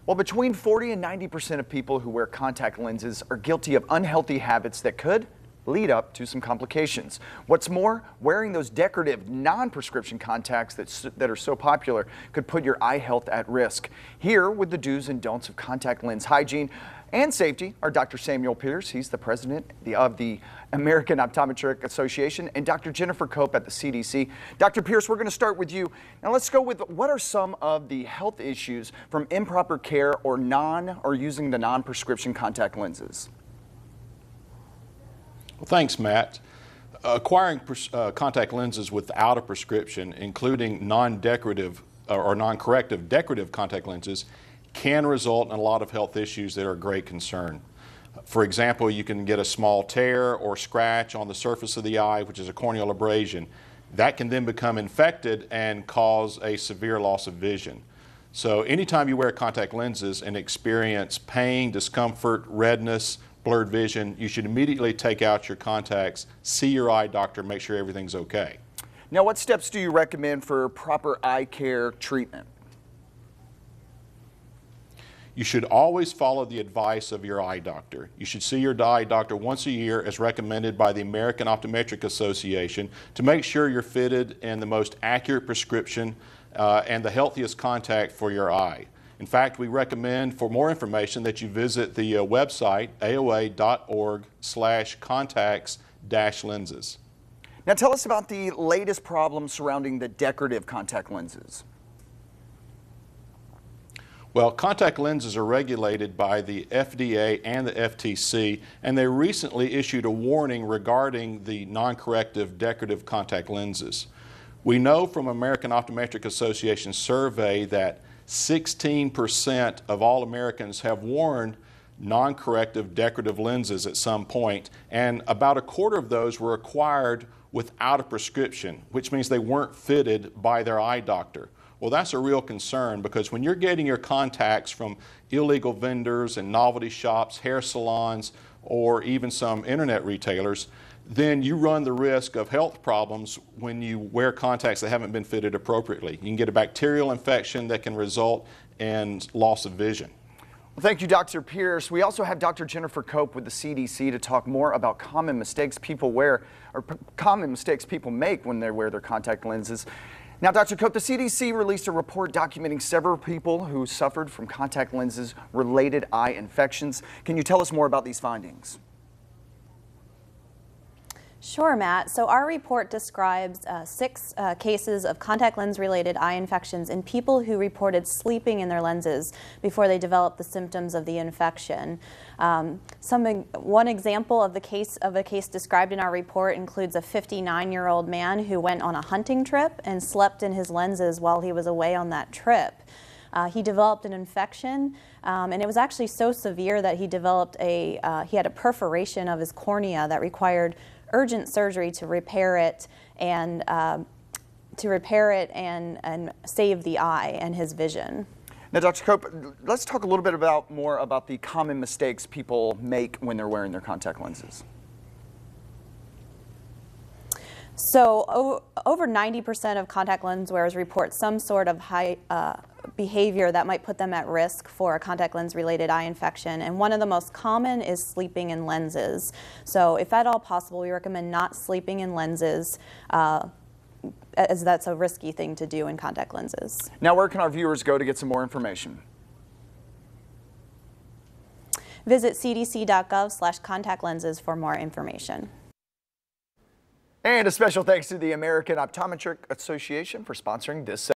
Well, between 40 and 90% of people who wear contact lenses are guilty of unhealthy habits that could lead up to some complications. What's more, wearing those decorative non-prescription contacts that are so popular could put your eye health at risk. Here with the do's and don'ts of contact lens hygiene and safety are Dr. Samuel Pierce, he's the president of the American Optometric Association, and Dr. Jennifer Cope at the CDC. Dr. Pierce, we're going to start with you. Now let's go with what are some of the health issues from improper care or using the non-prescription contact lenses? Well, thanks, Matt. Acquiring contact lenses without a prescription, including non-decorative or non-corrective decorative contact lenses, can result in a lot of health issues that are a great concern. For example, you can get a small tear or scratch on the surface of the eye, which is a corneal abrasion. That can then become infected and cause a severe loss of vision. So anytime you wear contact lenses and experience pain, discomfort, redness, blurred vision, you should immediately take out your contacts, see your eye doctor, make sure everything's okay. Now, what steps do you recommend for proper eye care treatment? You should always follow the advice of your eye doctor. You should see your eye doctor once a year as recommended by the American Optometric Association to make sure you're fitted in the most accurate prescription and the healthiest contact for your eye. In fact, we recommend for more information that you visit the website aoa.org/contacts-lenses. Now tell us about the latest problems surrounding the decorative contact lenses. Well, contact lenses are regulated by the FDA and the FTC, and they recently issued a warning regarding the non-corrective decorative contact lenses. We know from American Optometric Association survey that 16% of all Americans have worn non-corrective decorative lenses at some point, and about a quarter of those were acquired without a prescription, which means they weren't fitted by their eye doctor. Well, that's a real concern because when you're getting your contacts from illegal vendors and novelty shops, hair salons, or even some internet retailers, then you run the risk of health problems when you wear contacts that haven't been fitted appropriately. You can get a bacterial infection that can result in loss of vision. Well, thank you, Dr. Pierce. We also have Dr. Jennifer Cope with the CDC to talk more about common mistakes people make when they wear their contact lenses. Now, Dr. Cope, the CDC released a report documenting several people who suffered from contact lenses related eye infections. Can you tell us more about these findings? Sure, Matt. So our report describes 6 cases of contact lens related eye infections in people who reported sleeping in their lenses before they developed the symptoms of the infection. One example of a case described in our report includes a 59-year-old man who went on a hunting trip and slept in his lenses while he was away on that trip. He developed an infection, and it was actually so severe that he developed he had a perforation of his cornea that required urgent surgery to repair it and save the eye and his vision. Now, Dr. Cope, let's talk a little bit more about the common mistakes people make when they're wearing their contact lenses. So over 90% of contact lens wearers report some sort of high behavior that might put them at risk for a contact lens related eye infection, and one of the most common is sleeping in lenses. So if at all possible, we recommend not sleeping in lenses as that's a risky thing to do in contact lenses. Now, where can our viewers go to get some more information? Visit cdc.gov/contactlenses for more information. And a special thanks to the American Optometric Association for sponsoring this